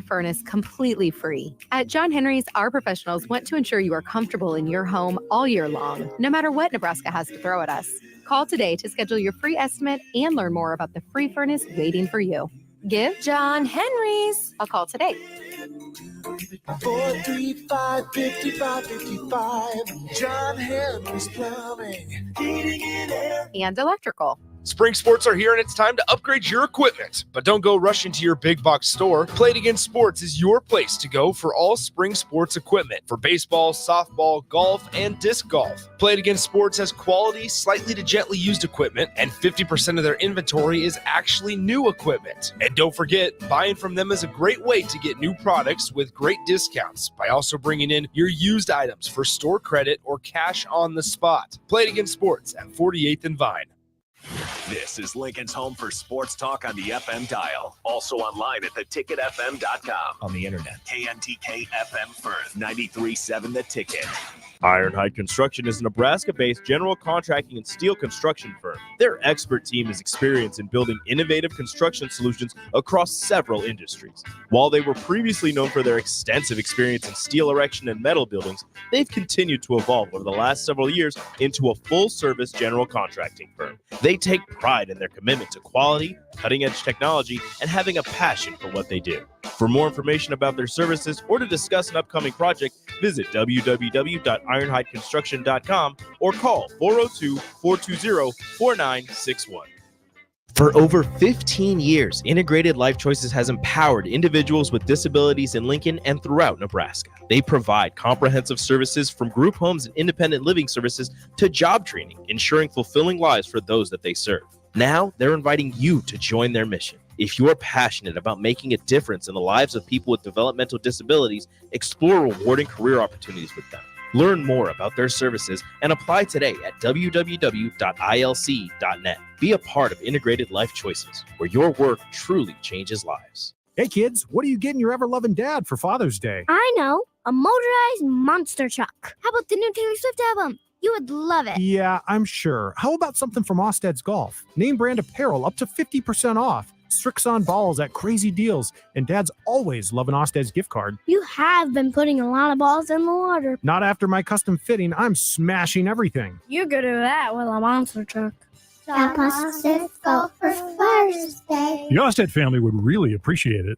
furnace completely free. At John Henry's, our professionals want to ensure you are comfortable in your home all year long, no matter what Nebraska has to throw at us. Call today to schedule your free estimate and learn more about the free furnace waiting for you. Give John Henry's a call today. 435-5555. John Henry's Plumbing, Heating and Air, and Electrical. Spring sports are here and it's time to upgrade your equipment. But don't go rushing to your big box store. Play It Again Sports is your place to go for all spring sports equipment for baseball, softball, golf, and disc golf. Play It Again Sports has quality, slightly to gently used equipment, and 50% of their inventory is actually new equipment. And don't forget, buying from them is a great way to get new products with great discounts by also bringing in your used items for store credit or cash on the spot. Play It Again Sports at 48th and Vine. This is Lincoln's home for sports talk on the FM dial. Also online at theticketfm.com. On the internet. KNTK FM Firth, 93.7 The Ticket. Ironhide Construction is a Nebraska-based general contracting and steel construction firm. Their expert team is experienced in building innovative construction solutions across several industries. While they were previously known for their extensive experience in steel erection and metal buildings, they've continued to evolve over the last several years into a full-service general contracting firm. They take pride in their commitment to quality, cutting-edge technology, and having a passion for what they do. For more information about their services or to discuss an upcoming project, visit www.ironhideconstruction.com or call 402-420-4961. For over 15 years, Integrated Life Choices has empowered individuals with disabilities in Lincoln and throughout Nebraska. They provide comprehensive services from group homes and independent living services to job training, ensuring fulfilling lives for those that they serve. Now, they're inviting you to join their mission. If you are passionate about making a difference in the lives of people with developmental disabilities, explore rewarding career opportunities with them. Learn more about their services and apply today at www.ilc.net. Be a part of Integrated Life Choices, where your work truly changes lives. Hey kids, what are you getting your ever-loving dad for Father's Day? I know, a motorized monster truck. How about the new Taylor Swift album? You would love it. Yeah, I'm sure. How about something from Osted's Golf? Name brand apparel up to 50% off. Strixon balls at crazy deals. And Dad's always loving Osted's gift card. You have been putting a lot of balls in the water. Not after my custom fitting. I'm smashing everything. You could do that with a monster truck. Shop Osted's Golf for Father's Day. The Osted family would really appreciate it.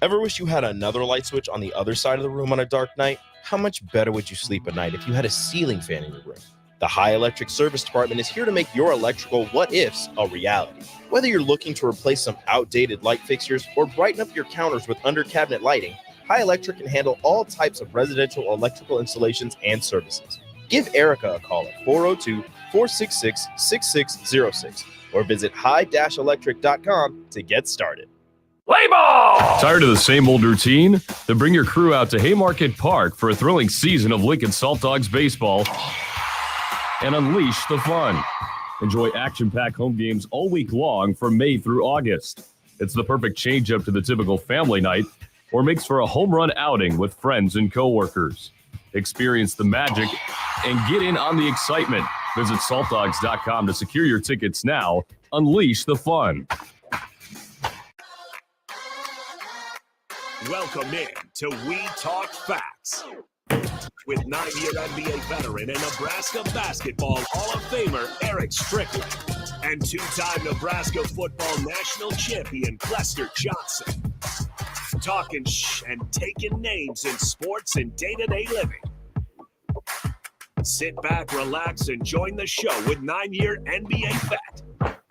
Ever wish you had another light switch on the other side of the room on a dark night? How much better would you sleep at night if you had a ceiling fan in your room? The High Electric Service Department is here to make your electrical what-ifs a reality. Whether you're looking to replace some outdated light fixtures or brighten up your counters with under-cabinet lighting, High Electric can handle all types of residential electrical installations and services. Give Erica a call at 402-466-6606 or visit high-electric.com to get started. Play ball! Tired of the same old routine? Then bring your crew out to Haymarket Park for a thrilling season of Lincoln Salt Dogs baseball and unleash the fun. Enjoy action-packed home games all week long from May through August. It's the perfect change-up to the typical family night or makes for a home run outing with friends and coworkers. Experience the magic and get in on the excitement. Visit saltdogs.com to secure your tickets now. Unleash the fun. Welcome in to We Talk Facts with 9-year NBA veteran and Nebraska basketball Hall of Famer Erick Strickland and two-time Nebraska football national champion Clester Johnson. Talking and taking names in sports and day-to-day living. Sit back, relax, and join the show with 9-year NBA vet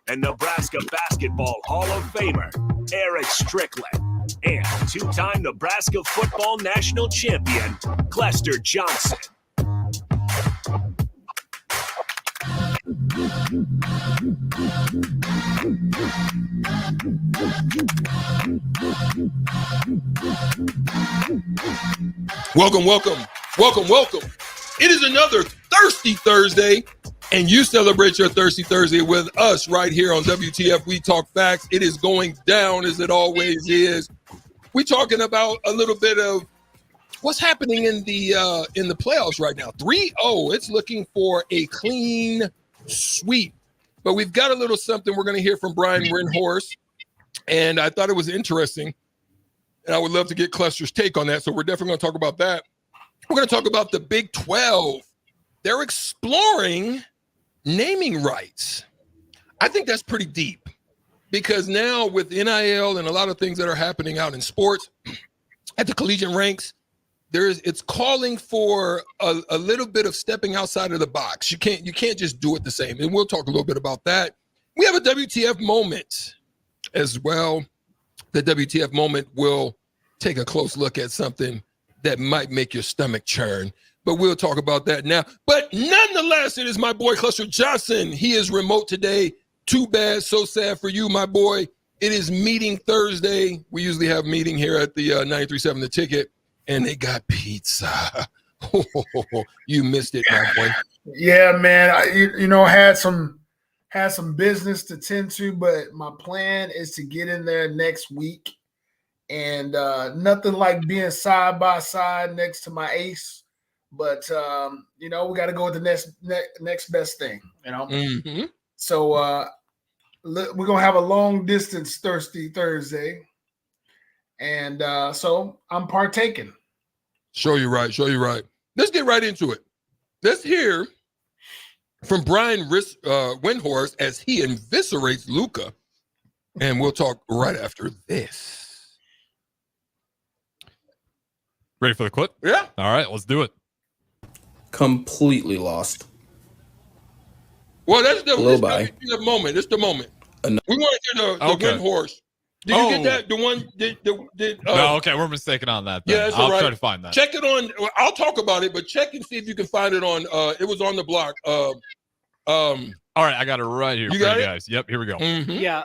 and Nebraska basketball Hall of Famer Erick Strickland. And two-time Nebraska football national champion, Clester Johnson. Welcome. It is another Thirsty Thursday, and you celebrate your Thirsty Thursday with us right here on WTF We Talk Facts. It is going down as it always is. We're talking about a little bit of what's happening in the playoffs right now. 3-0. It's looking for a clean sweep. But we've got a little something we're going to hear from Brian Windhorst. And I thought it was interesting. And I would love to get Clester's take on that. So we're definitely going to talk about that. We're going to talk about the Big 12. They're exploring naming rights. I think that's pretty deep because now with NIL and a lot of things that are happening out in sports at the collegiate ranks, it's calling for a little bit of stepping outside of the box. You can't just do it the same. And we'll talk a little bit about that. We have a WTF moment as well. The WTF moment will take a close look at something that might make your stomach churn. But we'll talk about that now. But nonetheless, it is my boy Clester Johnson. He is remote today. Too bad, so sad for you, my boy. It is meeting Thursday. We usually have meeting here at the 93.7 The Ticket, and they got pizza. You missed it, my boy. Yeah, man. I had some business to tend to, but my plan is to get in there next week. And nothing like being side by side next to my ace. But, we got to go with the next best thing, Mm-hmm. So we're going to have a long distance Thirsty Thursday. And so I'm partaking. Show you right. Let's get right into it. Let's hear from Brian Windhorst as he eviscerates Luka. And we'll talk right after this. Ready for the clip? Yeah. All right, let's do it. Completely lost. Well, that's the moment. It's the moment. We want to hear the Windhorst. Did you get that? The one no, okay, we're mistaken on that. Then. Yeah, that's I'll right. try to find that. Check it on. I'll talk about it, but check and see if you can find it on. It was on the block. All right, I got it right here. You got it? Guys. Yep, here we go. Mm-hmm. Yeah,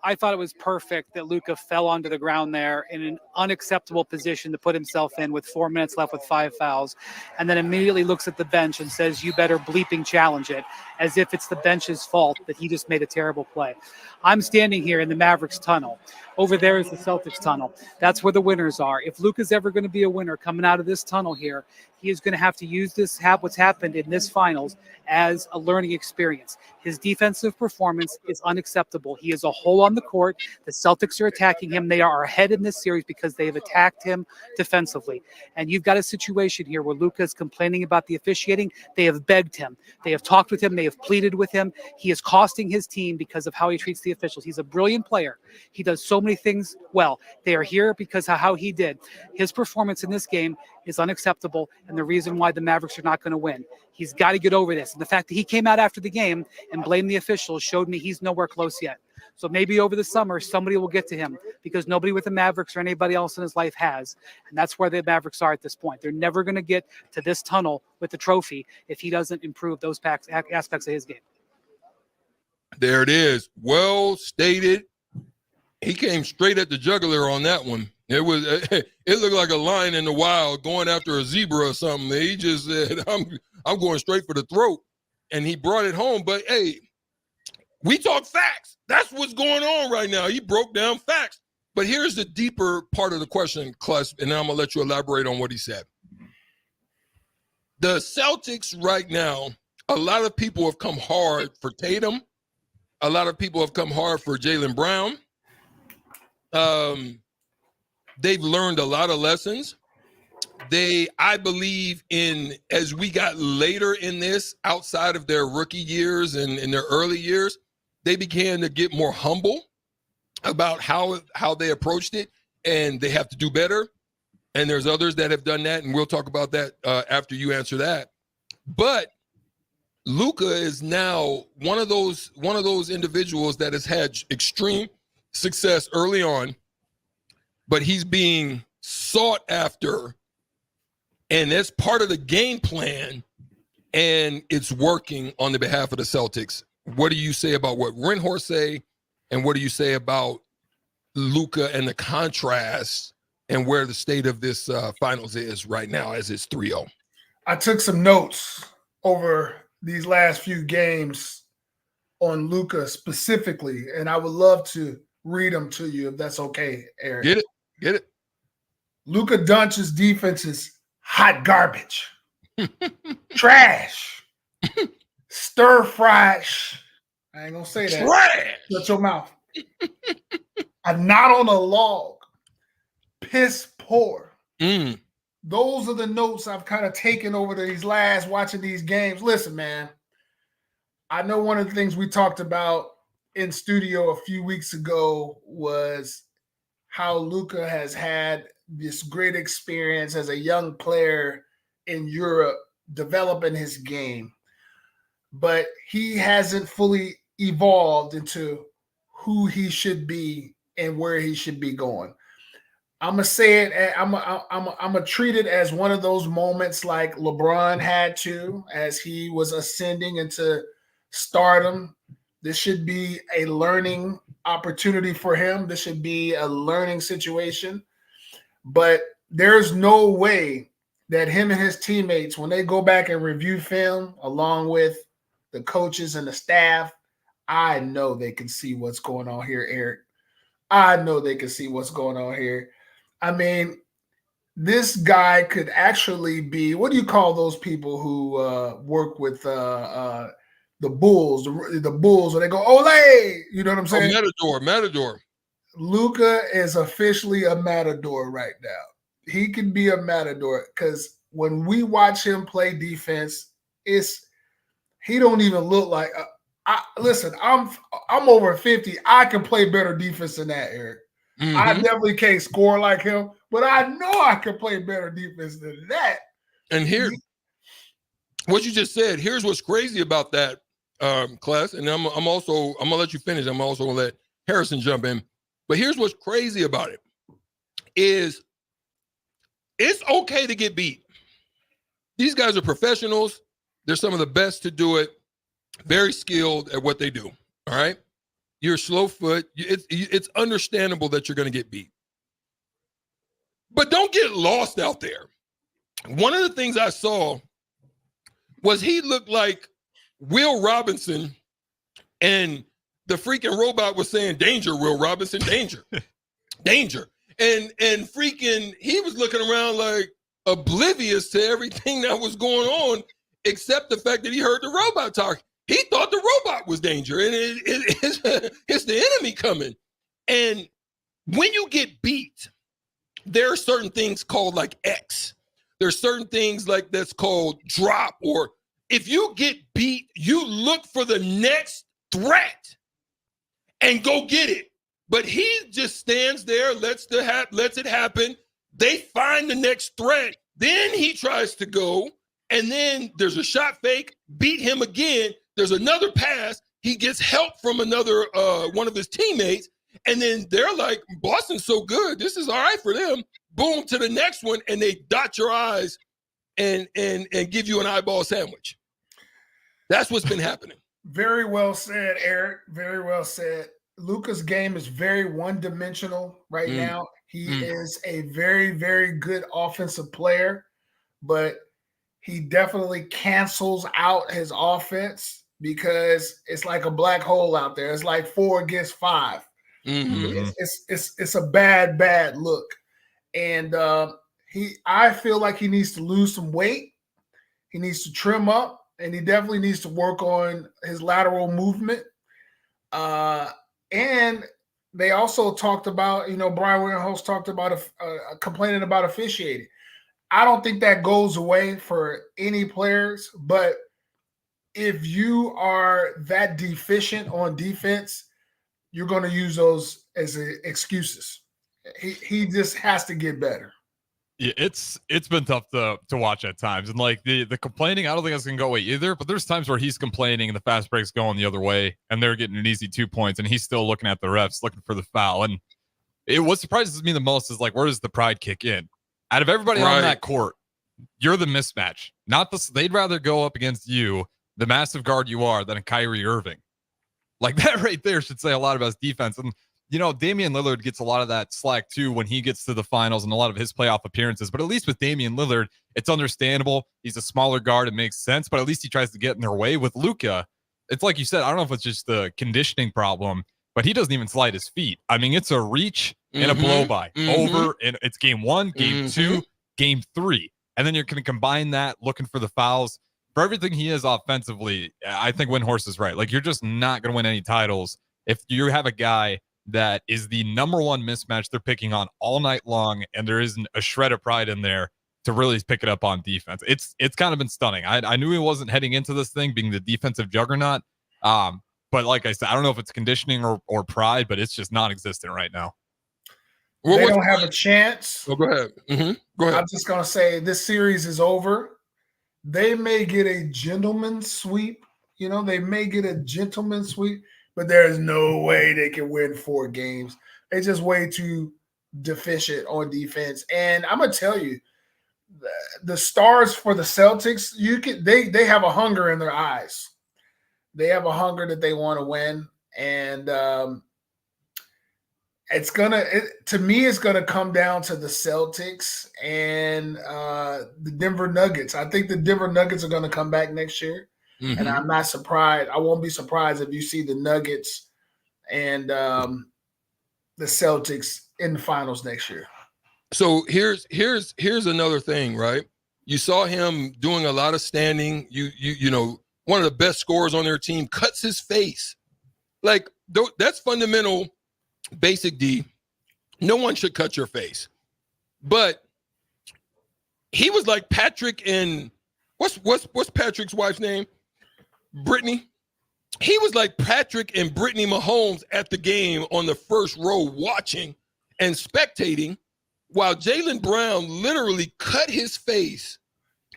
I thought it was perfect that Luka fell onto the ground there in an unacceptable position to put himself in with 4 minutes left with 5 fouls, and then immediately looks at the bench and says, "You better bleeping challenge it," as if it's the bench's fault that he just made a terrible play. I'm standing here in the Mavericks tunnel. Over there is the Celtics tunnel. That's where the winners are. If Luka's ever going to be a winner coming out of this tunnel here, he is going to have to use what's happened in this finals as a learning experience. His defensive performance is unacceptable. He is a hole on the court. The Celtics are attacking him. They are ahead in this series because they have attacked him defensively. And you've got a situation here where Luka is complaining about the officiating. They have begged him. They have talked with him. They have pleaded with him. He is costing his team because of how he treats the officials. He's a brilliant player. He does so many things well. They are here because of how he did. His performance in this game is unacceptable, and the reason why the Mavericks are not going to win. He's got to get over this. And the fact that he came out after the game and blamed the officials showed me he's nowhere close yet. So maybe over the summer, somebody will get to him because nobody with the Mavericks or anybody else in his life has. And that's where the Mavericks are at this point. They're never going to get to this tunnel with the trophy if he doesn't improve those aspects of his game. There it is. Well stated. He came straight at the jugular on that one. It looked like a lion in the wild going after a zebra or something. He just said, I'm going straight for the throat. And he brought it home. But hey, we talk facts. That's what's going on right now. He broke down facts. But here's the deeper part of the question, Clester, and then I'm going to let you elaborate on what he said. The Celtics right now, a lot of people have come hard for Tatum. A lot of people have come hard for Jaylen Brown. They've learned a lot of lessons. I believe as we got later in this, outside of their rookie years and in their early years, they began to get more humble about how they approached it, and they have to do better. And there's others that have done that, and we'll talk about that after you answer that. But Luka is now one of those individuals that has had extreme success early on, but he's being sought after, and that's part of the game plan, and it's working on the behalf of the Celtics. What do you say about what Windhorst say, and what do you say about Luka and the contrast and where the state of this finals is right now as it's 3-0? I took some notes over these last few games on Luka specifically, and I would love to read them to you if that's okay, Eric. Get it. Luka Doncic's defense is hot garbage, trash, stir-fried. I ain't gonna say that. Trash. Shut your mouth. I'm not on a log. piss poor. Those are the notes I've kind of taken over these last watching these games. Listen, man, I know one of the things we talked about in studio a few weeks ago was how Luka has had this great experience as a young player in Europe developing his game, but he hasn't fully evolved into who he should be and where he should be going. I'm gonna say it. I'm gonna treat it as one of those moments like LeBron had to, as he was ascending into stardom. This should be a learning opportunity for him. This should be a learning situation. But there's no way that him and his teammates, when they go back and review film along with the coaches and the staff, I know they can see what's going on here, Eric. I know they can see what's going on here. I mean, this guy could actually be, what do you call those people who work with the Bulls, the Bulls, where they go, Ole, you know what I'm saying? Matador. Luka is officially a matador right now. He can be a matador because when we watch him play defense, he don't even look like listen, I'm over 50. I can play better defense than that, Eric. I definitely can't score like him, but I know I can play better defense than that. And here, what you just said, here's what's crazy about that, Clester, and I'm gonna let you finish. I'm also gonna let Harrison jump in. But here's what's crazy about it is it's okay to get beat. These guys are professionals. They're some of the best to do it. Very skilled at what they do. All right. You're slow foot. It's understandable that you're going to get beat. But don't get lost out there. One of the things I saw was he looked like Will Robinson, and the freaking robot was saying, danger, Will Robinson, danger, danger. And freaking, he was looking around like oblivious to everything that was going on, except the fact that he heard the robot talk. He thought the robot was danger, and it's the enemy coming. And when you get beat, there are certain things called like X. There's certain things like that's called drop, or if you get beat, you look for the next threat and go get it. But he just stands there, lets it happen. They find the next threat. Then he tries to go, and then there's a shot fake, beat him again. There's another pass. He gets help from another one of his teammates, and then they're like, Boston's so good. This is all right for them. Boom, to the next one, and they dot your eyes and give you an eyeball sandwich. That's what's been happening. Very well said, Eric. Very well said. Luka's game is very one-dimensional right now. He is a very, very good offensive player, but he definitely cancels out his offense because it's like a black hole out there. It's like 4 against 5. It's a bad look. And I feel like he needs to lose some weight. He needs to trim up, and he definitely needs to work on his lateral movement. And they also talked about, Brian Windhorst talked about complaining about officiating. I don't think that goes away for any players, but if you are that deficient on defense, you're going to use those as excuses. He just has to get better. Yeah, it's been tough to watch at times. And like the complaining, I don't think that's going to go away either. But there's times where he's complaining and the fast break's going the other way and they're getting an easy 2 points and he's still looking at the refs, looking for the foul. And what surprises me the most is like, where does the pride kick in? Out of everybody on that court, you're the mismatch. They'd rather go up against you, the massive guard you are, than a Kyrie Irving. Like that right there should say a lot about his defense. And Damian Lillard gets a lot of that slack too when he gets to the finals and a lot of his playoff appearances. But at least with Damian Lillard, it's understandable. He's a smaller guard. It makes sense. But at least he tries to get in their way. With Luka, it's like you said, I don't know if it's just the conditioning problem, but he doesn't even slide his feet. I mean, it's a reach and a blow by over, and it's game 1, game 2, game 3. And then you're going to combine that looking for the fouls. For everything he is offensively, I think Windhorst is right. Like, you're just not going to win any titles if you have a guy that is the number one mismatch they're picking on all night long, and there isn't a shred of pride in there to really pick it up on defense. It's kind of been stunning. I knew he wasn't heading into this thing being the defensive juggernaut, but like I said, I don't know if it's conditioning or pride, but it's just non-existent right now. They don't have a chance. Oh, go ahead. Go ahead. I'm just going to say this series is over. They may get a gentleman's sweep. They may get a gentleman's sweep, but there is no way they can win 4 games. They're just way too deficient on defense. And I'm going to tell you, the stars for the Celtics, they have a hunger in their eyes. They have a hunger that they want to win. And it's gonna come down to the Celtics and the Denver Nuggets. I think the Denver Nuggets are gonna come back next year, and I'm not surprised. I won't be surprised if you see the Nuggets and the Celtics in the finals next year. So here's another thing, right? You saw him doing a lot of standing. You know, one of the best scorers on their team cuts his face. Like that's fundamental. Basic D, no one should cut your face. But he was like Patrick and what's Patrick's wife's name? Brittany. He was like Patrick and Brittany Mahomes at the game on the first row watching and spectating while Jaylen Brown literally cut his face.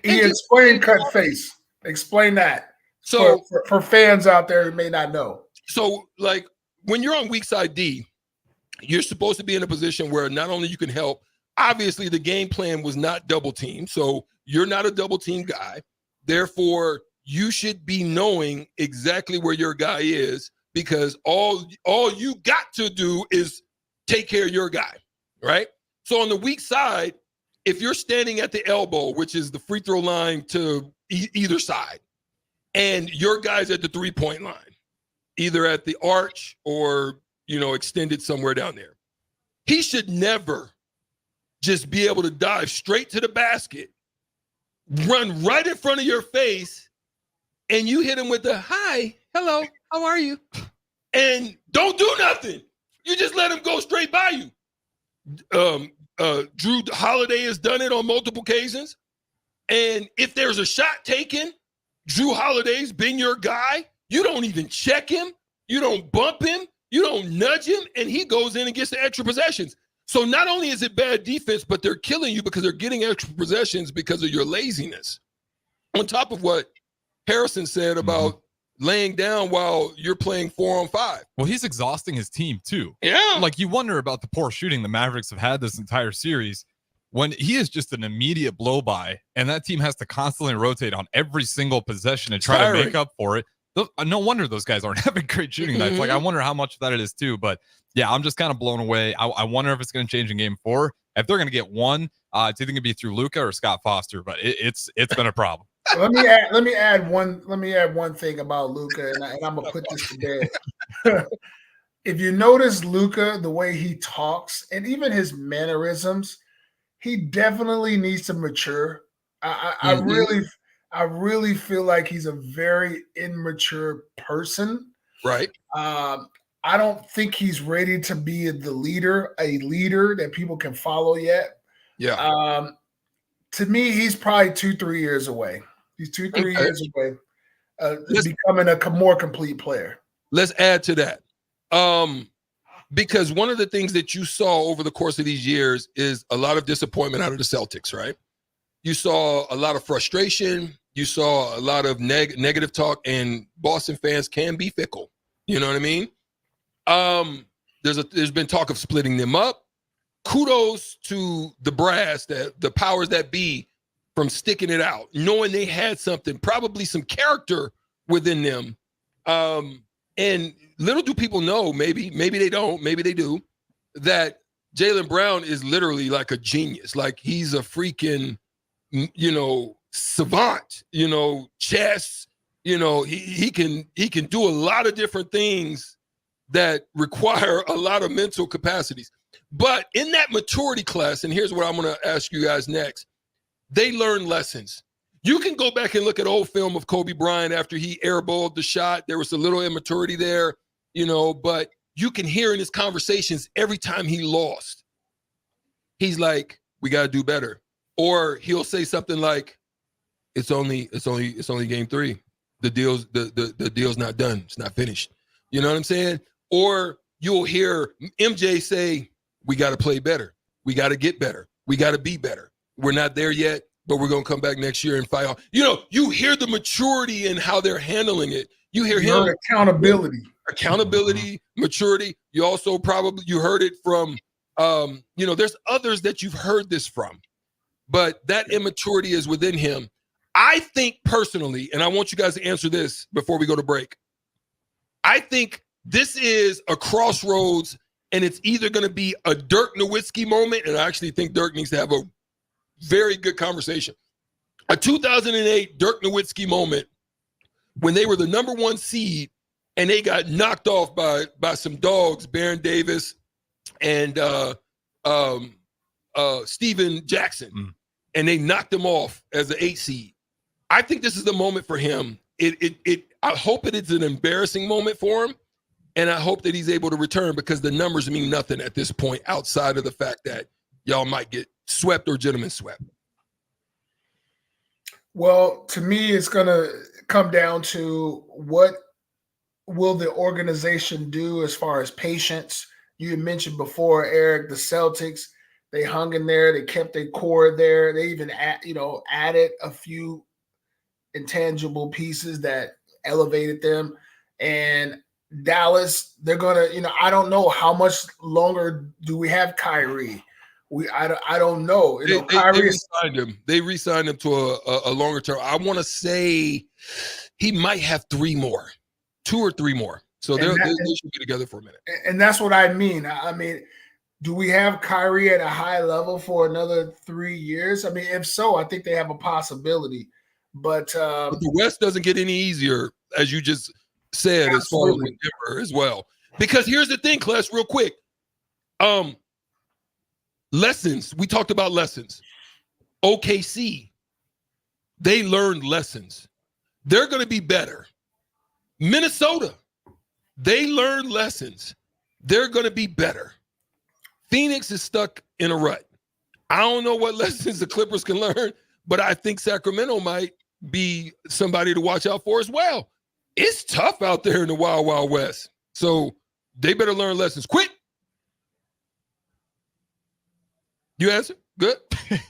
He explained cut face. Explain that. So for fans out there who may not know. So like when you're on weak side D, you're supposed to be in a position where not only you can help, obviously the game plan was not double team. So you're not a double team guy. Therefore, you should be knowing exactly where your guy is because all you got to do is take care of your guy, right? So on the weak side, if you're standing at the elbow, which is the free throw line to either side, and your guy's at the 3-point line, either at the arch or extended somewhere down there. He should never just be able to dive straight to the basket, run right in front of your face, and you hit him with the, hi, hello, how are you? And don't do nothing. You just let him go straight by you. Drew Holiday has done it on multiple occasions. And if there's a shot taken, Drew Holiday's been your guy. You don't even check him. You don't bump him. You don't nudge him, and he goes in and gets the extra possessions. So not only is it bad defense, but they're killing you because they're getting extra possessions because of your laziness. On top of what Harrison said about laying down while you're playing 4-on-5. Well, he's exhausting his team too. Yeah. Like you wonder about the poor shooting the Mavericks have had this entire series when he is just an immediate blow by, and that team has to constantly rotate on every single possession and try to make up for it. No wonder those guys aren't having great shooting nights. Like, I wonder how much of that it is too. But yeah, I'm just kind of blown away. I wonder if it's going to change in game 4. If they're going to get one, it's either going to be through Luka or Scott Foster. But it's been a problem. Let me add one thing about Luka, and I'm gonna put this to bed. If you notice Luka, the way he talks and even his mannerisms, he definitely needs to mature. I really feel like he's a very immature person. Right. I don't think he's ready to be a leader that people can follow yet. Yeah. To me, he's probably 2-3 years away. He's 2-3 years away becoming a more complete player. Let's add to that. Because one of the things that you saw over the course of these years is a lot of disappointment out of the Celtics, right? You saw a lot of frustration. You saw a lot of negative talk, and Boston fans can be fickle. You know what I mean? There's been talk of splitting them up. Kudos to the brass, the powers that be, from sticking it out, knowing they had something, probably some character within them. And little do people know, maybe they don't, maybe they do, that Jaylen Brown is literally like a genius. Like he's a freaking, savant, chess, he can do a lot of different things that require a lot of mental capacities. But in that maturity class, and here's what I'm going to ask you guys next, they learn lessons. You can go back and look at old film of Kobe Bryant after he airballed the shot. There was a little immaturity there, but you can hear in his conversations every time he lost, he's like, we got to do better. Or he'll say something like, it's only game 3. The deal's not done. It's not finished. You know what I'm saying? Or you'll hear MJ say, we got to play better. We got to get better. We got to be better. We're not there yet, but we're going to come back next year and fight. You hear the maturity in how they're handling it. You hear him. Accountability, maturity. You also you heard it from, there's others that you've heard this from, but that immaturity is within him. I think personally, and I want you guys to answer this before we go to break. I think this is a crossroads, and it's either going to be a Dirk Nowitzki moment, and I actually think Dirk needs to have a very good conversation. A 2008 Dirk Nowitzki moment when they were the number 1 seed and they got knocked off by some dogs, Baron Davis and Steven Jackson, and they knocked him off as an 8 seed. I think this is the moment for him. I hope it's an embarrassing moment for him, and I hope that he's able to return because the numbers mean nothing at this point outside of the fact that y'all might get swept or gentlemen swept. Well, to me, it's going to come down to what will the organization do as far as patience. You had mentioned before, Eric, the Celtics, they hung in there. They kept their core there. They even added a few intangible pieces that elevated them. And Dallas, they're going to, I don't know how much longer do we have Kyrie. I don't know. They re-signed him to a longer term. I want to say he might have 3 more, 2 or 3 more. So they should be together for a minute. And that's what I mean. I mean, do we have Kyrie at a high level for another 3 years? I mean, if so, I think they have a possibility. But the West doesn't get any easier, as you just said, absolutely. As far as with Denver as well. Because here's the thing, Clester, real quick. Lessons. We talked about lessons. OKC, they learned lessons. They're going to be better. Minnesota, they learned lessons. They're going to be better. Phoenix is stuck in a rut. I don't know what lessons the Clippers can learn, but I think Sacramento might be somebody to watch out for as well. It's tough out there in the Wild Wild West. So they better learn lessons. Quick. You answer? Good?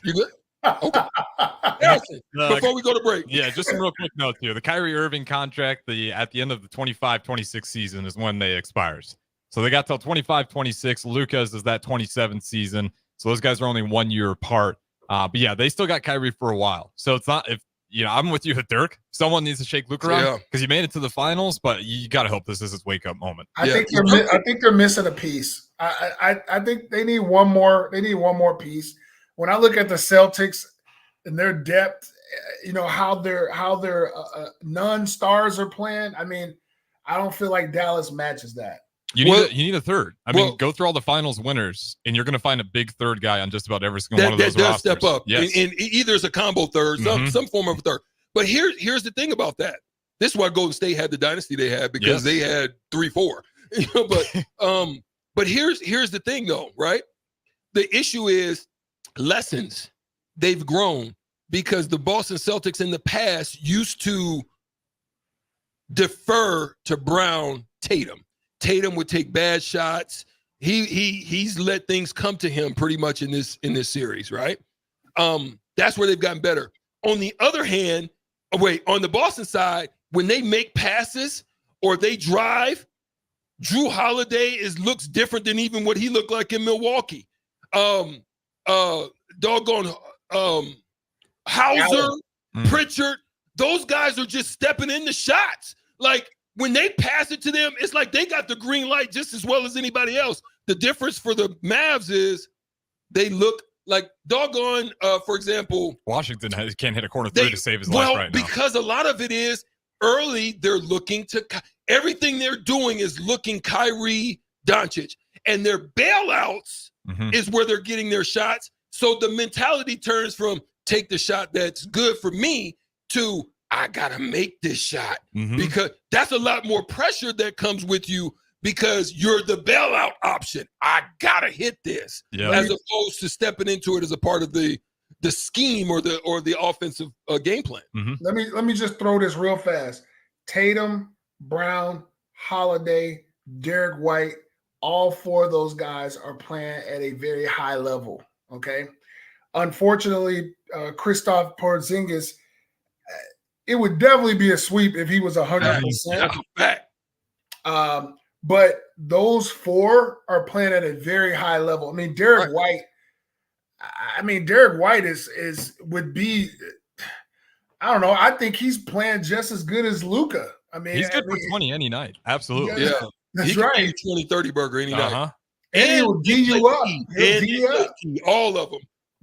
You good? Okay. Before we go to break. Yeah, just some real quick notes here. The Kyrie Irving contract, at the end of the 25-26 season is when they expires. So they got till 25-26. Luka's is that 27th season. So those guys are only 1 year apart. But yeah, they still got Kyrie for a while. So it's not, I'm with you with Dirk. Someone needs to shake Luka around because he made it to the finals, but you got to hope this is his wake up moment. I think they're missing a piece. I think they need one more. They need one more piece. When I look at the Celtics and their depth, how their non-stars are playing. I mean, I don't feel like Dallas matches that. You need a third. I mean, go through all the finals winners, and you're going to find a big third guy on just about every single one of those rosters. That does step up. Yes. And either it's a combo third, some form of a third. But here's the thing about that. This is why Golden State had the dynasty they had, because they had 3-4. But here's the thing, though, right? The issue is lessons. They've grown because the Boston Celtics in the past used to defer to Brown, Tatum. Tatum would take bad shots. He's let things come to him pretty much in this series, right? That's where they've gotten better. On the other hand, on the Boston side, when they make passes or they drive, Drew Holiday looks different than even what he looked like in Milwaukee. Hauser, Pritchard, those guys are just stepping in the shots. Like, when they pass it to them, it's like they got the green light just as well as anybody else. The difference for the Mavs is they look like doggone, for example. Washington can't hit a corner three to save his life right now. Because a lot of it is early, they're looking to – everything they're doing is looking Kyrie, Doncic. And their bailouts is where they're getting their shots. So the mentality turns from take the shot that's good for me to – I got to make this shot because that's a lot more pressure that comes with you because you're the bailout option. I gotta hit this, as opposed to stepping into it as a part of the scheme or the offensive game plan. Let me just throw this real fast. Tatum, Brown, Holiday, Derek White, all four of those guys are playing at a very high level. Okay. Unfortunately, Kristaps Porzingis, it would definitely be a sweep if he was 100%. But those four are playing at a very high level. I mean, Derek White would be, I don't know. I think he's playing just as good as Luka. I mean, he's good for 20 any night. Absolutely. Yeah. That's he right. Can 20-30 burger any night. And he will D you up. He'll D you up.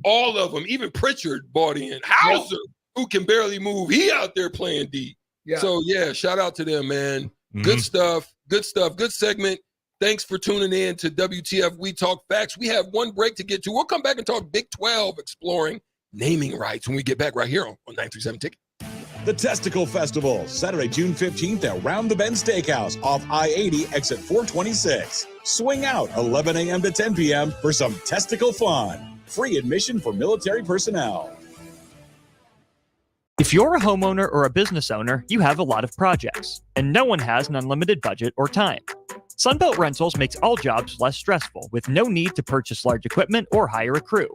All of them. Even Pritchard bought in. Hauser, who can barely move, he out there playing D. Yeah. So, shout out to them, man. Good stuff. Good segment. Thanks for tuning in to WTF We Talk Facts. We have one break to get to. We'll come back and talk Big 12 exploring naming rights when we get back right here on 937 Ticket. The Testicle Festival, Saturday, June 15th at Round the Bend Steakhouse off I-80, exit 426. Swing out 11 a.m. to 10 p.m. for some testicle fun. Free admission for military personnel. If you're a homeowner or a business owner, you have a lot of projects, and no one has an unlimited budget or time. Sunbelt Rentals makes all jobs less stressful with no need to purchase large equipment or hire a crew.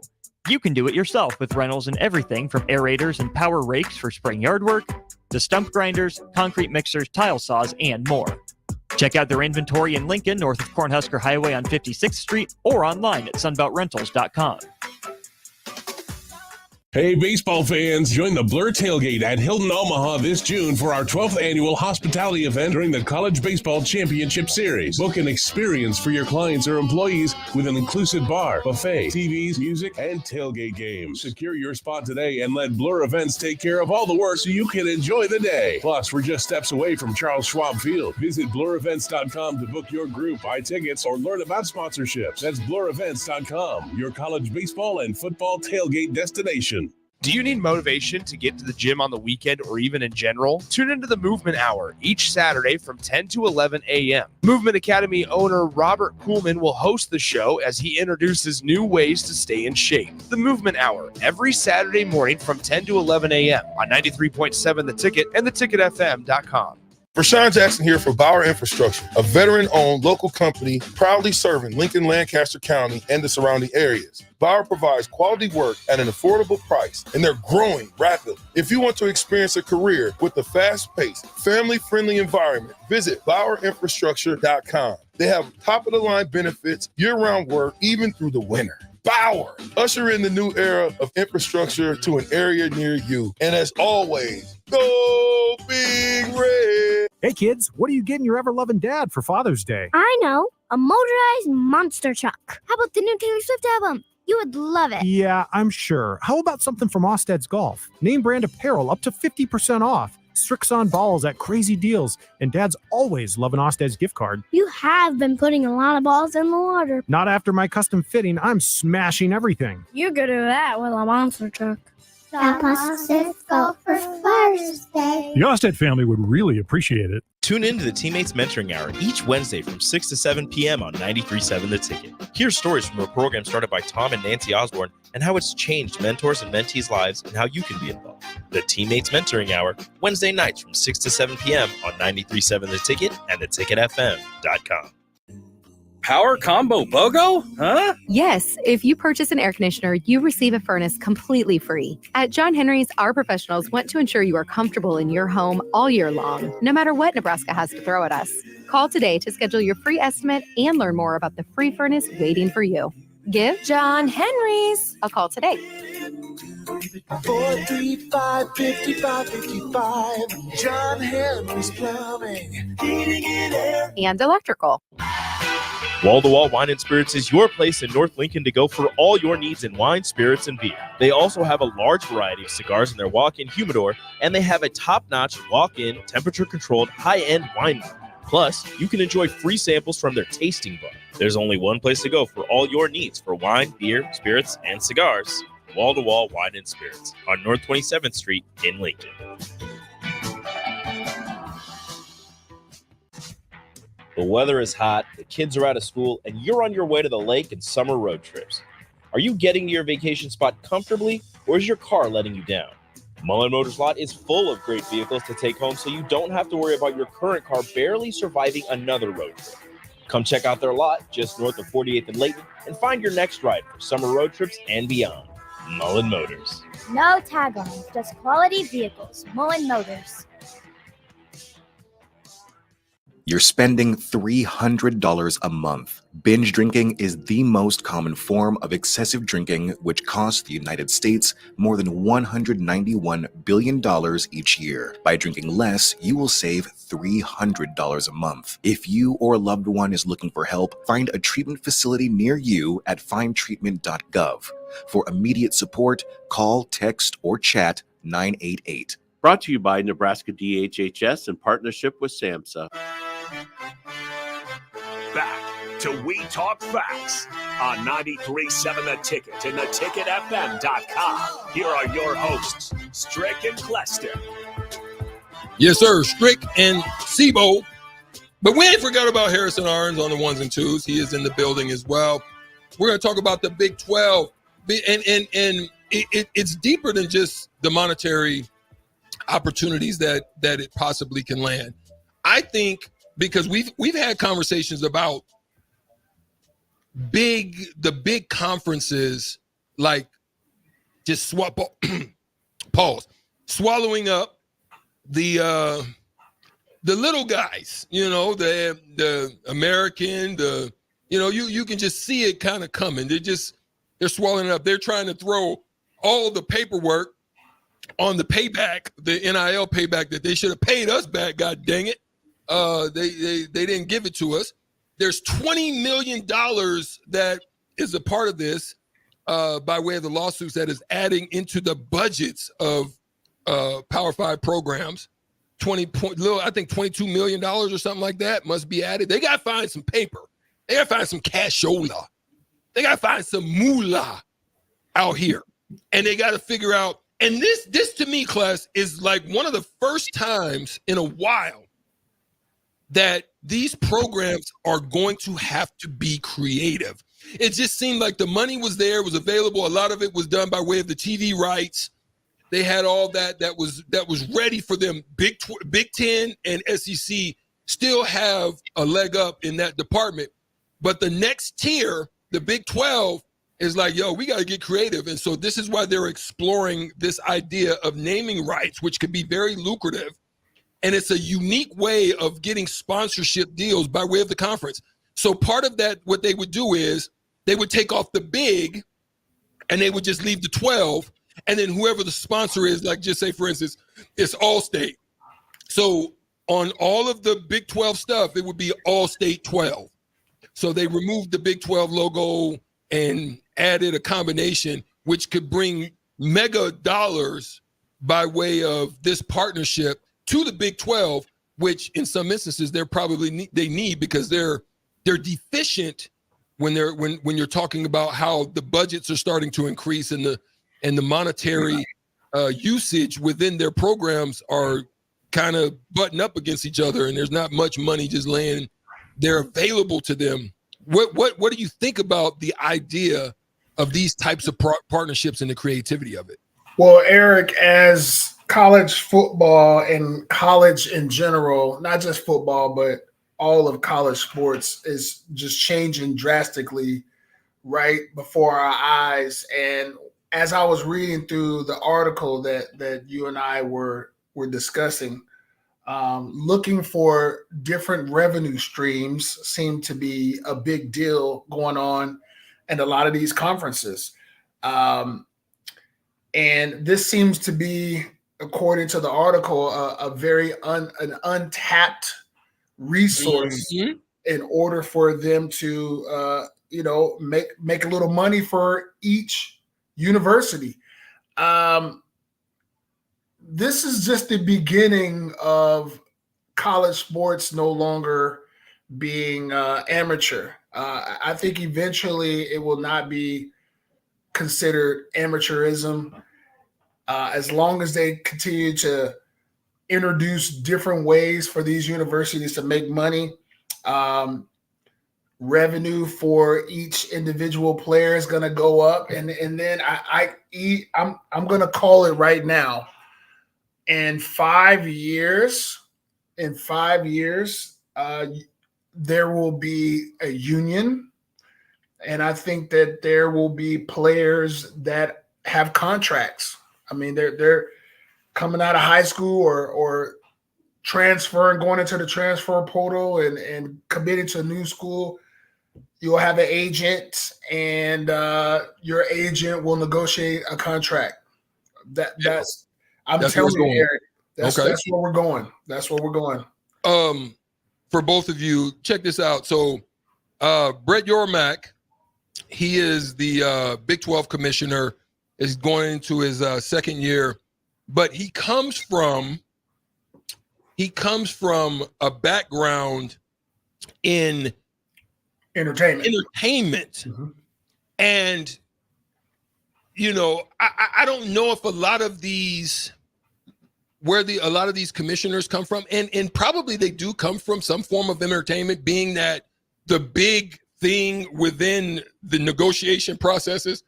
You can do it yourself with rentals and everything from aerators and power rakes for spring yard work to stump grinders, concrete mixers, tile saws, and more. Check out their inventory in Lincoln, north of Cornhusker Highway on 56th Street, or online at sunbeltrentals.com. Hey, baseball fans, join the Blur Tailgate at Hilton Omaha this June for our 12th annual hospitality event during the College Baseball Championship Series. Book an experience for your clients or employees with an inclusive bar, buffet, TVs, music, and tailgate games. Secure your spot today and let Blur Events take care of all the work so you can enjoy the day. Plus, we're just steps away from Charles Schwab Field. Visit blurevents.com to book your group, buy tickets, or learn about sponsorships. That's blurevents.com, your college baseball and football tailgate destination. Do you need motivation to get to the gym on the weekend or even in general? Tune into the Movement Hour each Saturday from 10 to 11 a.m. Movement Academy owner Robert Kuhlman will host the show as he introduces new ways to stay in shape. The Movement Hour, every Saturday morning from 10 to 11 a.m. on 93.7 The Ticket and theticketfm.com. Rashawn Jackson here for Bauer Infrastructure, a veteran-owned local company proudly serving Lincoln, Lancaster County, and the surrounding areas. Bauer provides quality work at an affordable price, and they're growing rapidly. If you want to experience a career with a fast-paced, family-friendly environment, visit BauerInfrastructure.com. They have top-of-the-line benefits, year-round work, even through the winter. Bauer, usher in the new era of infrastructure to an area near you. And as always, go Big Red! Hey kids, what are you getting your ever-loving dad for Father's Day? I know, a motorized monster truck. How about the new Taylor Swift album? You would love it. Yeah, I'm sure. How about something from Osted's Golf? Name brand apparel up to 50% off. Strixon balls at crazy deals. And Dad's always love an Osted's gift card. You have been putting a lot of balls in the water. Not after my custom fitting. I'm smashing everything. You're good at that with a monster truck. Help us go for Father's Day. The Osted family would really appreciate it. Tune in to the Teammates Mentoring Hour each Wednesday from 6 to 7 p.m. on 93.7 The Ticket. Hear stories from a program started by Tom and Nancy Osborne and how it's changed mentors and mentees' lives and how you can be involved. The Teammates Mentoring Hour, Wednesday nights from 6 to 7 p.m. on 93.7 The Ticket and theticketfm.com. Power combo BOGO? Huh? Yes, if you purchase an air conditioner, you receive a furnace completely free. At John Henry's, our professionals want to ensure you are comfortable in your home all year long, no matter what Nebraska has to throw at us. Call today to schedule your free estimate and learn more about the free furnace waiting for you. Give John Henry's a call today. 435-5555. John Henry's Plumbing, Heating and Air. And electrical. Wall-to-Wall Wine and Spirits is your place in North Lincoln to go for all your needs in wine, spirits, and beer. They also have a large variety of cigars in their walk-in humidor, and they have a top-notch walk-in, temperature-controlled, high-end wine bar. Plus, you can enjoy free samples from their tasting bar. There's only one place to go for all your needs for wine, beer, spirits, and cigars. Wall-to-Wall Wine and Spirits on North 27th Street in Lincoln. The weather is hot, the kids are out of school, and you're on your way to the lake and summer road trips. Are you getting to your vacation spot comfortably, or is your car letting you down? Mullen Motors Lot is full of great vehicles to take home, so you don't have to worry about your current car barely surviving another road trip. Come check out their lot just north of 48th and Layton and find your next ride for summer road trips and beyond. Mullen Motors. No tag-ons, just quality vehicles. Mullen Motors. You're spending $300 a month. Binge drinking is the most common form of excessive drinking, which costs the United States more than $191 billion each year. By drinking less, you will save $300 a month. If you or a loved one is looking for help, find a treatment facility near you at findtreatment.gov. For immediate support, call, text, or chat 988. Brought to you by Nebraska DHHS in partnership with SAMHSA. Back to We Talk Facts on 93.7 The Ticket and theticketfm.com. Here are your hosts, Strick and Clester. Yes, sir. Strick and Sebo. But we ain't forgot about Harrison Arns on the ones and twos. He is in the building as well. We're going to talk about the Big 12. And it's deeper than just the monetary opportunities that it possibly can land. I think because we've had conversations about the big conferences, like just swallowing up the little guys, the American, you can just see it kind of coming. They're swallowing it up. They're trying to throw all the paperwork on the payback, the NIL payback that they should have paid us back. God dang it. They didn't give it to us. There's $20 million that is a part of this by way of the lawsuits that is adding into the budgets of Power 5 programs. I think $22 million or something like that must be added. They got to find some paper. They got to find some cashola. They got to find some moolah out here. And they got to figure out, and this to me, class, is like one of the first times in a while that these programs are going to have to be creative. It just seemed like the money was there, was available. A lot of it was done by way of the TV rights. They had all that was ready for them. Big 10 and SEC still have a leg up in that department. But the next tier, the Big 12, is like, yo, we got to get creative. And so this is why they're exploring this idea of naming rights, which could be very lucrative. And it's a unique way of getting sponsorship deals by way of the conference. So part of that, what they would do is they would take off the big and they would just leave the 12. And then whoever the sponsor is, like just say, for instance, it's Allstate. So on all of the Big 12 stuff, it would be Allstate 12. So they removed the Big 12 logo and added a combination which could bring mega dollars by way of this partnership to the Big 12, which in some instances they need because they're deficient when you're talking about how the budgets are starting to increase and the monetary usage within their programs are kind of butting up against each other, and there's not much money just laying there available to them. What do you think about the idea of these types of partnerships and the creativity of it? Well, Eric, as college football and college in general, not just football, but all of college sports is just changing drastically right before our eyes. And as I was reading through the article that you and I were discussing, looking for different revenue streams seemed to be a big deal going on in a lot of these conferences. And this seems to be, according to the article, a very an untapped resource in order for them to, make a little money for each university. This is just the beginning of college sports no longer being amateur. I think eventually it will not be considered amateurism as long as they continue to introduce different ways for these universities to make money. Revenue for each individual player is going to go up, and then I'm going to call it right now. In 5 years, there will be a union, and I think that there will be players that have contracts. I mean, they're coming out of high school or transferring, going into the transfer portal and committing to a new school. You'll have an agent, and your agent will negotiate a contract. I'm telling you, Eric, that's where we're going. That's where we're going. For both of you, check this out. So Brett Yormark, he is the Big 12 commissioner, is going into his second year, but he comes from a background in entertainment. Mm-hmm. And I don't know if a lot of these commissioners come from, and probably they do come from some form of entertainment, being that the big thing within the negotiation processes,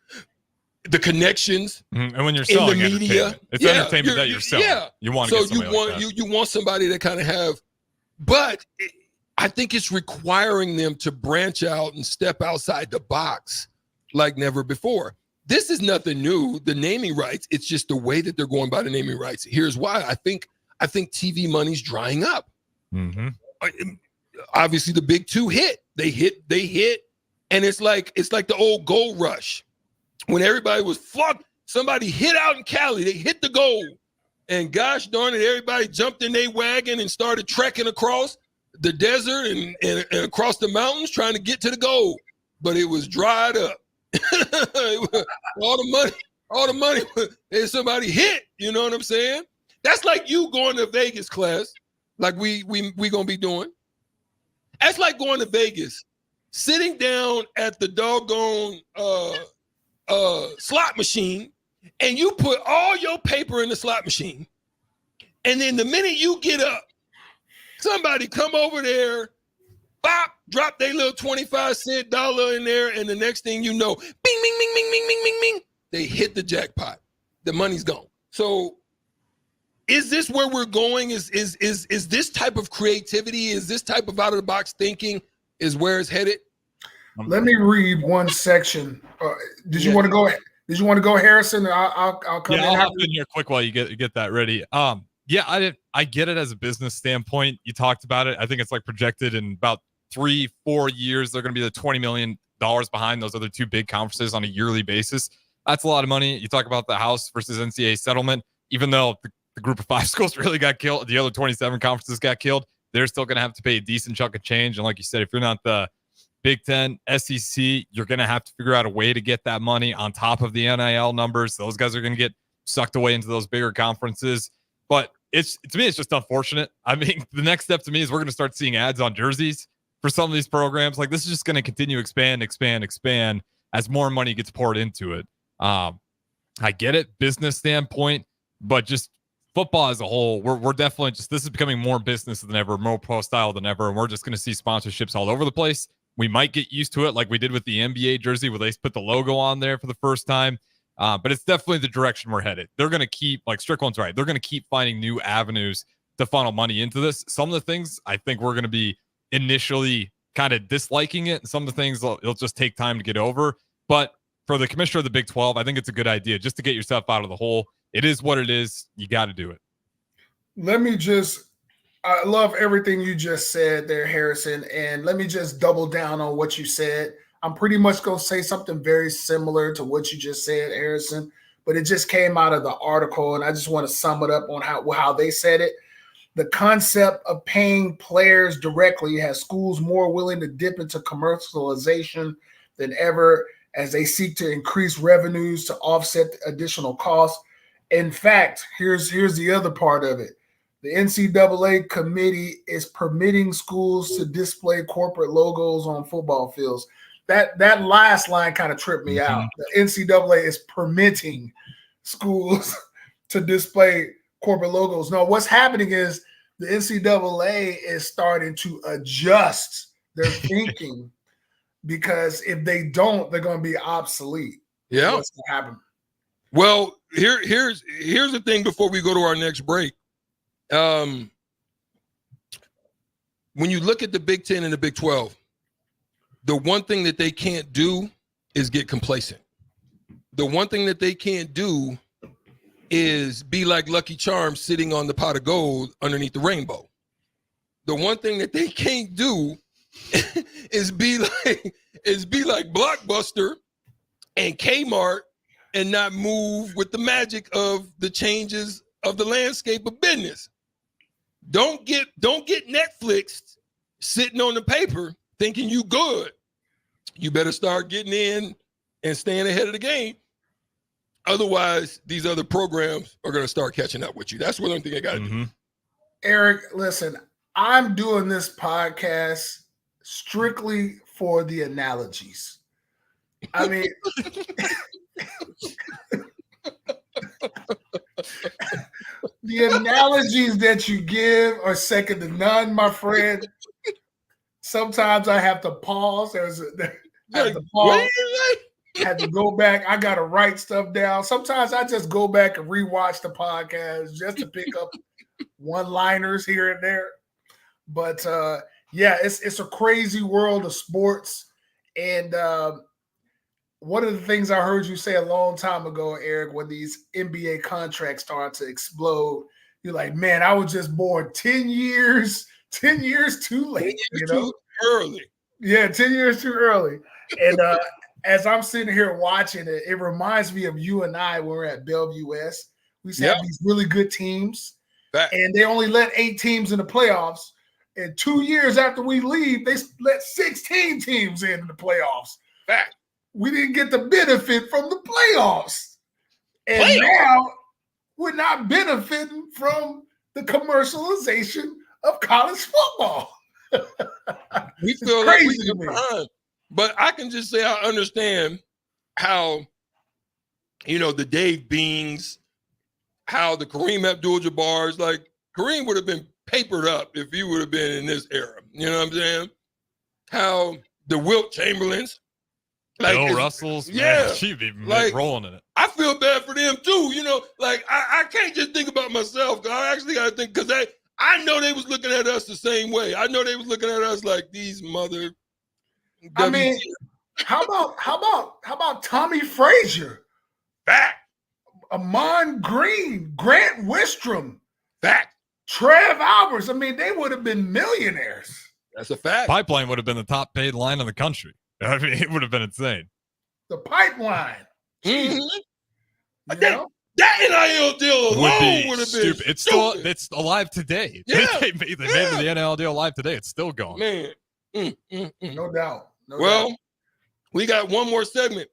the connections, and when you're selling in the media, it's entertainment that you're selling. Yeah. You want to get somebody like that. You want somebody that kind of have, but I think it's requiring them to branch out and step outside the box like never before. This is nothing new, the naming rights. It's just the way that they're going by the naming rights. Here's why. I think TV money's drying up. Mm-hmm. Obviously, the big two hit. They hit, and it's like the old gold rush. When everybody was flocked, somebody hit out in Cali, they hit the gold. And gosh darn it, everybody jumped in their wagon and started trekking across the desert and across the mountains trying to get to the gold. But it was dried up. all the money, and somebody hit, you know what I'm saying? That's like you going to Vegas, class, like we gonna be doing. That's like going to Vegas, sitting down at the doggone slot machine, and you put all your paper in the slot machine, and then the minute you get up, somebody come over there, bop, drop their little 25-cent dollar in there, and the next thing you know, bing, bing, bing, bing, bing, bing, bing, bing, they hit the jackpot. The money's gone. So is this where we're going? Is this type of creativity, is this type of out-of-the-box thinking is where it's headed? Let me read one section. Did you want to go? Did you want to go, Harrison? I'll come in. I'll hop in here quick while you get that ready. I get it as a business standpoint. You talked about it. I think it's like projected in about 3-4 years, they're going to be the $20 million behind those other two big conferences on a yearly basis. That's a lot of money. You talk about the House versus NCAA settlement, even though the group of 5 schools really got killed, the other 27 conferences got killed, they're still going to have to pay a decent chunk of change. And like you said, if you're not the Big Ten, SEC, you're going to have to figure out a way to get that money on top of the NIL numbers. Those guys are going to get sucked away into those bigger conferences. But to me, it's just unfortunate. I mean, the next step to me is we're going to start seeing ads on jerseys for some of these programs. Like, this is just going to continue to expand as more money gets poured into it. I get it, business standpoint, but just football as a whole, we're definitely just, this is becoming more business than ever, more pro style than ever, and we're just going to see sponsorships all over the place. We might get used to it like we did with the NBA jersey where they put the logo on there for the first time. But it's definitely the direction we're headed. They're going to keep, like Strickland's right, they're going to keep finding new avenues to funnel money into this. Some of the things I think we're going to be initially kind of disliking it. Some of the things it'll just take time to get over. But for the commissioner of the Big 12, I think it's a good idea just to get yourself out of the hole. It is what it is. You got to do it. I love everything you just said there, Harrison. And let me just double down on what you said. I'm pretty much going to say something very similar to what you just said, Harrison, but it just came out of the article, and I just want to sum it up on how they said it. The concept of paying players directly has schools more willing to dip into commercialization than ever as they seek to increase revenues to offset additional costs. In fact, here's the other part of it. The NCAA committee is permitting schools to display corporate logos on football fields. That last line kind of tripped me out. The NCAA is permitting schools to display corporate logos. No, what's happening is the NCAA is starting to adjust their thinking because if they don't, they're going to be obsolete. Yeah. What's going to happen? Well, here's the thing before we go to our next break. When you look at the Big Ten and the Big 12, the one thing that they can't do is get complacent. The one thing that they can't do is be like Lucky Charms sitting on the pot of gold underneath the rainbow. The one thing that they can't do is be like Blockbuster and Kmart and not move with the magic of the changes of the landscape of business. Don't get Netflix sitting on the paper thinking you good. You better start getting in and staying ahead of the game. Otherwise, these other programs are going to start catching up with you. That's what I think I got to do. Eric, listen, I'm doing this podcast strictly for the analogies. I mean, the analogies that you give are second to none, my friend. Sometimes I have to pause. Had to go back. I got to write stuff down. Sometimes I just go back and rewatch the podcast just to pick up one-liners here and there. But yeah, it's a crazy world of sports. And one of the things I heard you say a long time ago, Eric, when these NBA contracts start to explode, you're like, man, I was just born 10 years too late. 10 years too early. Yeah, 10 years too early. And as I'm sitting here watching it, it reminds me of you and I when we were at Bellevue West. We used to have these really good teams, and they only let 8 teams in the playoffs. And 2 years after we leave, they let 16 teams in the playoffs. Fact. We didn't get the benefit from the playoffs. And now we're not benefiting from the commercialization of college football. We feel like we're behind. But I can just say I understand how, the Dave Beans, how the Kareem Abdul-Jabbars, like Kareem would have been papered up if he would have been in this era. You know what I'm saying? How the Wilt Chamberlains. Like Bill Russell's, man, she'd be rolling in it. I feel bad for them too. I can't just think about myself. I actually got to think because I know they was looking at us the same way. I know they was looking at us like these mother. I mean, how about Tommy Frazier? Fact. Amon Green, Grant Wistrom. Fact. Trev Alberts. I mean, they would have been millionaires. That's a fact. Pipeline would have been the top paid line in the country. I mean, it would have been insane. The pipeline. Mm-hmm. That NIL deal alone would have been stupid. It's alive today. Yeah. They made the NIL deal alive today. It's still going. Man. No doubt. Well, we got one more segment.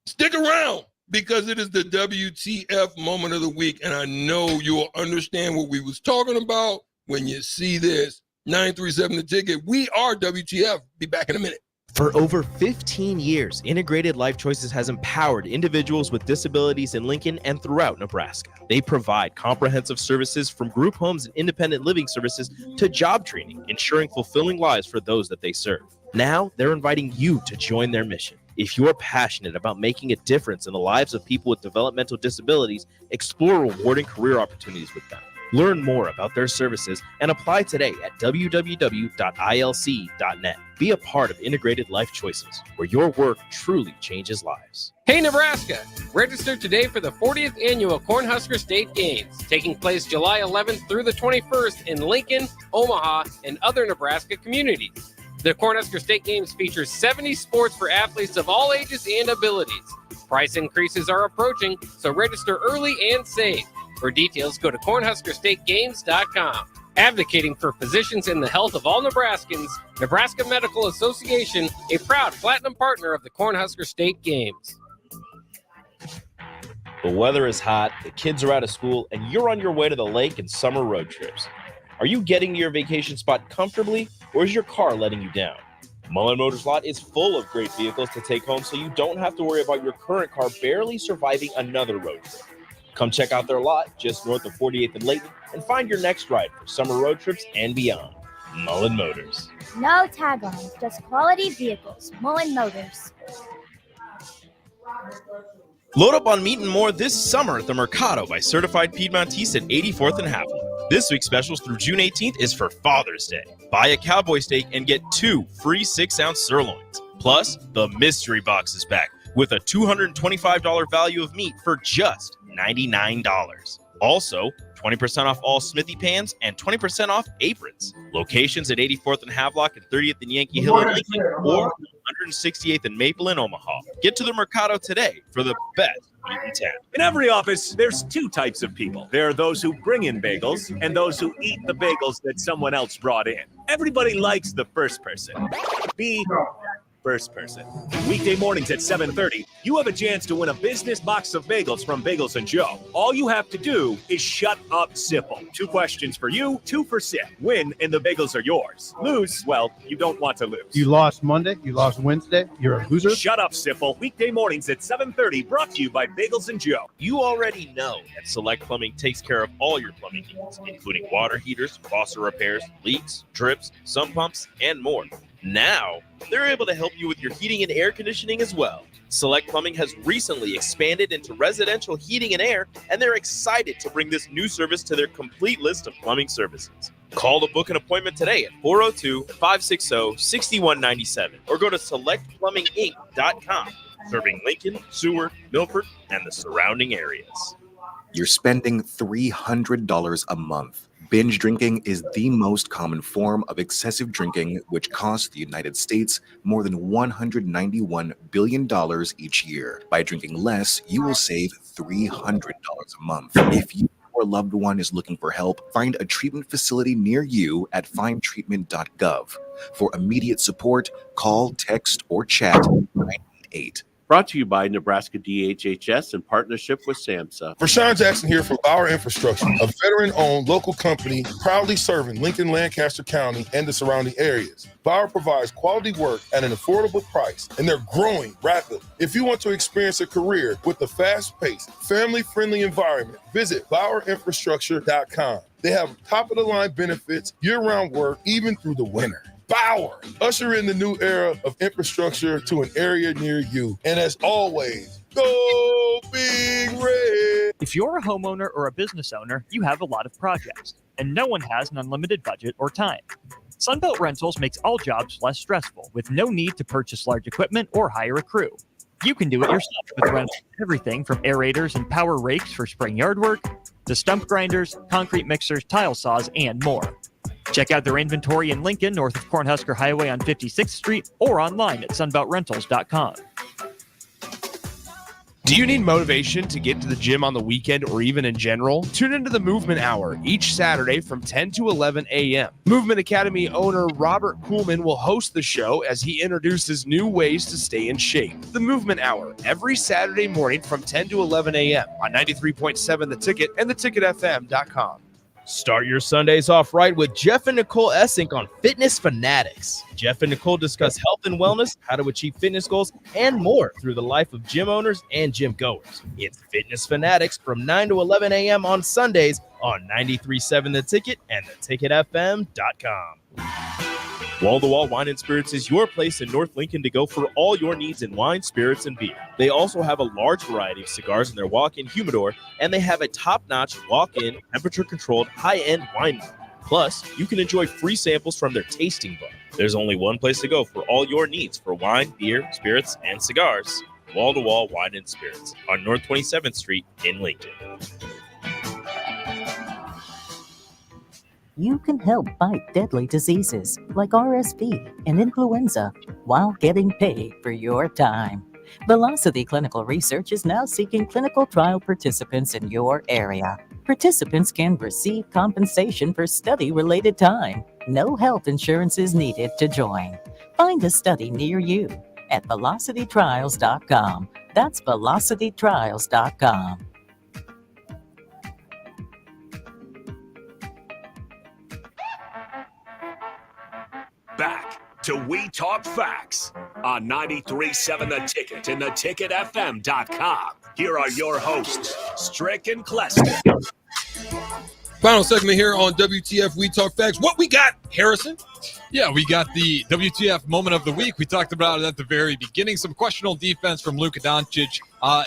Stick around because it is the WTF moment of the week, and I know you'll understand what we was talking about when you see this. 937 The Ticket. We are WTF. Be back in a minute. For over 15 years, Integrated Life Choices has empowered individuals with disabilities in Lincoln and throughout Nebraska. They provide comprehensive services from group homes and independent living services to job training, ensuring fulfilling lives for those that they serve. Now, they're inviting you to join their mission. If you're passionate about making a difference in the lives of people with developmental disabilities, explore rewarding career opportunities with them. Learn more about their services and apply today at www.ilc.net. Be a part of Integrated Life Choices, where your work truly changes lives. Hey, Nebraska! Register today for the 40th Annual Cornhusker State Games, taking place July 11th through the 21st in Lincoln, Omaha, and other Nebraska communities. The Cornhusker State Games features 70 sports for athletes of all ages and abilities. Price increases are approaching, so register early and save. For details, go to cornhuskerstategames.com. Advocating for physicians in the health of all Nebraskans, Nebraska Medical Association, a proud platinum partner of the Cornhusker State Games. The weather is hot, the kids are out of school, and you're on your way to the lake and summer road trips. Are you getting to your vacation spot comfortably, or is your car letting you down? Mullen Motors Lot is full of great vehicles to take home so you don't have to worry about your current car barely surviving another road trip. Come check out their lot just north of 48th and Layton and find your next ride for summer road trips and beyond. Mullen Motors. No tag-ons, just quality vehicles. Mullen Motors. Load up on meat and more this summer at the Mercado by Certified Piedmontese at 84th and Haviland. This week's specials through June 18th is for Father's Day. Buy a cowboy steak and get 2 free 6-ounce sirloins. Plus, the mystery box is back with a $225 value of meat for just $99. Also, 20% off all Smithy pans and 20% off aprons. Locations at 84th and Havelock and 30th and Yankee Hill in Lincoln or 168th and Maple in Omaha. Get to the Mercado today for the best meat in town. In every office, there's 2 types of people. There are those who bring in bagels and those who eat the bagels that someone else brought in. Everybody likes the first person. Be first person. Weekday mornings at 7:30, you have a chance to win a business box of bagels from Bagels & Joe. All you have to do is shut up, Sipple. 2 questions for you, 2 for Sip. Win, and the bagels are yours. Lose, well, you don't want to lose. You lost Monday, you lost Wednesday, you're a loser. Shut up, Sipple. Weekday mornings at 7:30, brought to you by Bagels & Joe. You already know that Select Plumbing takes care of all your plumbing needs, including water heaters, faucet repairs, leaks, drips, sump pumps, and more. Now, they're able to help you with your heating and air conditioning as well. Select Plumbing has recently expanded into residential heating and air, and they're excited to bring this new service to their complete list of plumbing services. Call to book an appointment today at 402-560-6197 or go to selectplumbinginc.com, serving Lincoln, Seward, Milford, and the surrounding areas. You're spending $300 a month. Binge drinking is the most common form of excessive drinking, which costs the United States more than $191 billion each year. By drinking less, you will save $300 a month. If you or a loved one is looking for help, find a treatment facility near you at findtreatment.gov. For immediate support, call, text, or chat 988. Brought to you by Nebraska DHHS in partnership with SAMHSA. Rashawn Jackson here from Bauer Infrastructure, a veteran-owned local company proudly serving Lincoln, Lancaster County, and the surrounding areas. Bauer provides quality work at an affordable price, and they're growing rapidly. If you want to experience a career with a fast-paced, family-friendly environment, visit BauerInfrastructure.com. They have top-of-the-line benefits, year-round work, even through the winter. Bauer, usher in the new era of infrastructure to an area near you. And as always, go Big Red. If you're a homeowner or a business owner, you have a lot of projects, and no one has an unlimited budget or time. Sunbelt Rentals makes all jobs less stressful with no need to purchase large equipment or hire a crew. You can do it yourself with rentals, everything from aerators and power rakes for spring yard work to stump grinders, concrete mixers, tile saws, and more. Check out their inventory in Lincoln, north of Cornhusker Highway on 56th Street, or online at sunbeltrentals.com. Do you need motivation to get to the gym on the weekend or even in general? Tune into the Movement Hour each Saturday from 10 to 11 a.m. Movement Academy owner Robert Kuhlman will host the show as he introduces new ways to stay in shape. The Movement Hour, every Saturday morning from 10 to 11 a.m. on 93.7 The Ticket and theticketfm.com. Start your Sundays off right with Jeff and Nicole Essink on Fitness Fanatics. Jeff and Nicole discuss health and wellness, how to achieve fitness goals, and more through the life of gym owners and gym goers. It's Fitness Fanatics from 9 to 11 a.m. on Sundays on 93.7 The Ticket and theticketfm.com. Wall-to-Wall Wine and Spirits is your place in North Lincoln to go for all your needs in wine, spirits, and beer. They also have a large variety of cigars in their walk-in humidor, and they have a top-notch walk-in, temperature-controlled, high-end wine bar. Plus, you can enjoy free samples from their tasting bar. There's only one place to go for all your needs for wine, beer, spirits, and cigars. Wall-to-Wall Wine and Spirits on North 27th Street in Lincoln. You can help fight deadly diseases like RSV and influenza while getting paid for your time. Velocity Clinical Research is now seeking clinical trial participants in your area. Participants can receive compensation for study-related time. No health insurance is needed to join. Find a study near you at velocitytrials.com. That's velocitytrials.com. Back to We Talk Facts on 93.7 The Ticket and theticketfm.com. Here are your hosts, Strick and Clester. Final segment here on WTF We Talk Facts. What we got, Harrison? Yeah, we got the WTF moment of the week. We talked about it at the very beginning. Some questionable defense from Luka Doncic.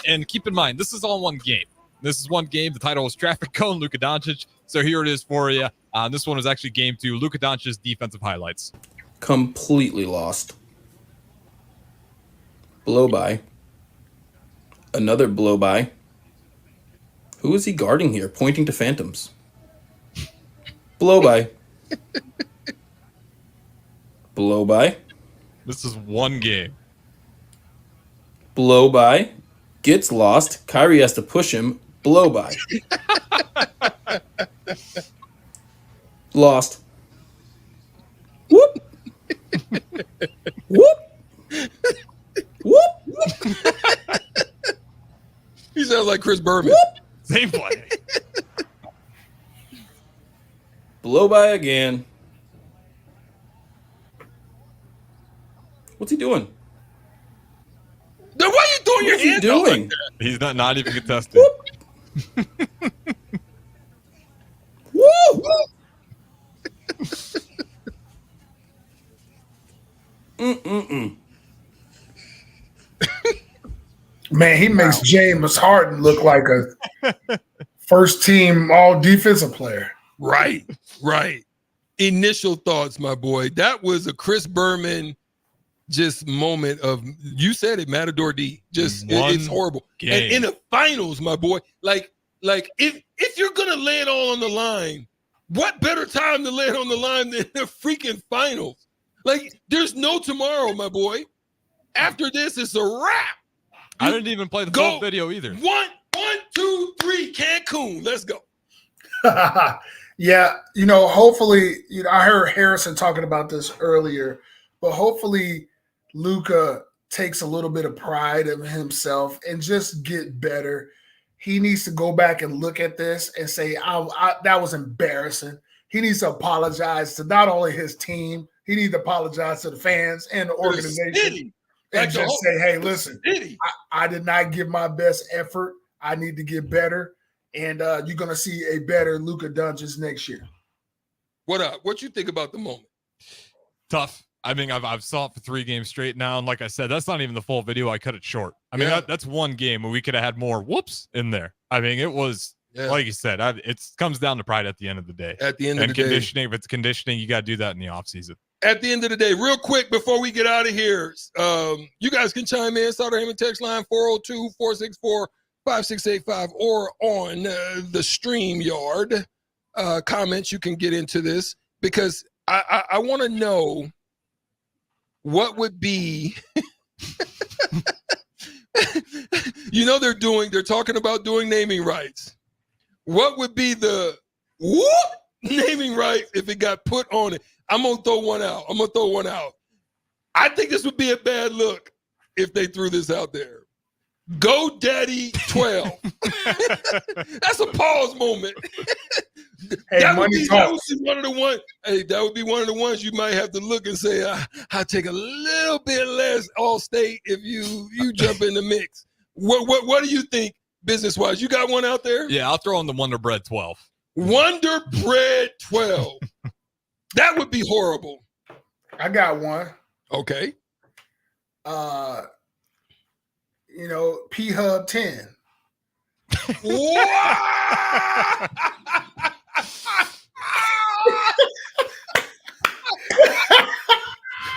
And keep in mind, this is all one game. This is one game. The title was Traffic Cone, Luka Doncic. So here it is for you. This one was actually game 2, Luka Doncic's defensive highlights. Completely lost. Blow by. Another blow by. Who is he guarding here? Pointing to phantoms. Blow by. Blow by. This is one game. Blow by. Gets lost. Kyrie has to push him. Blow by. Lost. Whoop. Whoop. Whoop. He sounds like Chris Berman. Same play. Blow by again. What's he doing? Then why are you throwing your hand out like that? He's not even contested. Woo! Man, he makes James Harden look like a first team all defensive player. Right. Initial thoughts, my boy. That was a Chris Berman just moment of, you said it, Matador D. Just it's horrible. Game. And in the finals, my boy, like if you're gonna lay it all on the line, what better time to lay it on the line than the freaking finals? Like, there's no tomorrow, my boy. After this, it's a wrap. I didn't even play the full video either. 1, 2, 3, Cancun. Let's go. Yeah, hopefully, I heard Harrison talking about this earlier, but hopefully Luka takes a little bit of pride in himself and just get better. He needs to go back and look at this and say, that was embarrassing. He needs to apologize to not only his team, he needs to apologize to the fans and the organization. And just say, hey, listen, I did not give my best effort. I need to get better. And you're going to see a better Luka Doncic next year. What up? What you think about the moment? Tough. I mean, I've saw it for 3 games straight now. And like I said, that's not even the full video. I cut it short. I mean, that's one game where we could have had more whoops in there. I mean, it was, like you said, it comes down to pride at the end of the day. At the end of the conditioning, day. if it's conditioning, you got to do that in the offseason. At the end of the day, real quick before we get out of here, you guys can chime in. Starter Hammond text line 402-464-5685 or on the StreamYard comments. You can get into this because I want to know what would be. They're talking about doing naming rights. What would be the naming rights if it got put on it? I'm going to throw one out. I think this would be a bad look if they threw this out there. Go Daddy 12. That's a pause moment. Hey, that would be one of the ones. Hey, that would be one of the ones you might have to look and say, I'll take a little bit less All-State if you jump in the mix. What do you think business-wise? You got one out there? Yeah, I'll throw in the Wonder Bread 12. Wonder Bread 12. That would be horrible. I got one. Okay. P-Hub 10.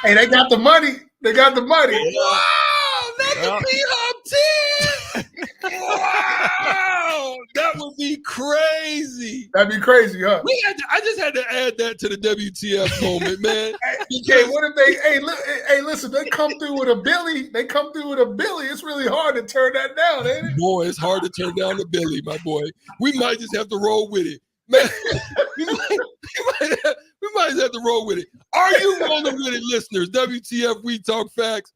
Hey, they got the money. Wow, that's a P-Hub 10. Wow, that would be crazy. That'd be crazy, huh? I just had to add that to the WTF moment, man. Hey, what if they? Hey, listen, they come through with a Billy. It's really hard to turn that down, ain't it? Boy, it's hard to turn down the Billy, my boy. We might just have to roll with it, man. we might just have to roll with it. Are you rolling with it, listeners? WTF, We Talk Facts.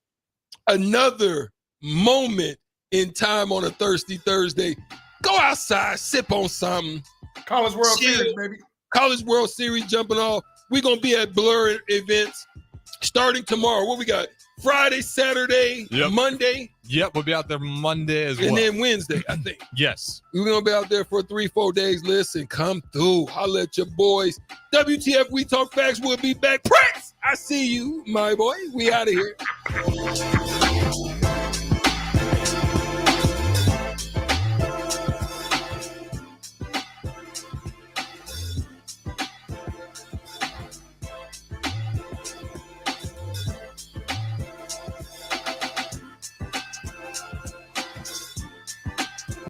Another moment in time on a Thirsty Thursday. Go outside, sip on something. College World Series, baby. College World Series jumping off. We're going to be at Blur events starting tomorrow. What we got? Friday, Saturday, Monday. Yep, we'll be out there Monday as well. And then Wednesday, I think. Yes. We're going to be out there for 3-4 days. Listen, come through. Holla at your boys. WTF, We Talk Facts. We'll be back. Prince, I see you, my boy. We out of here.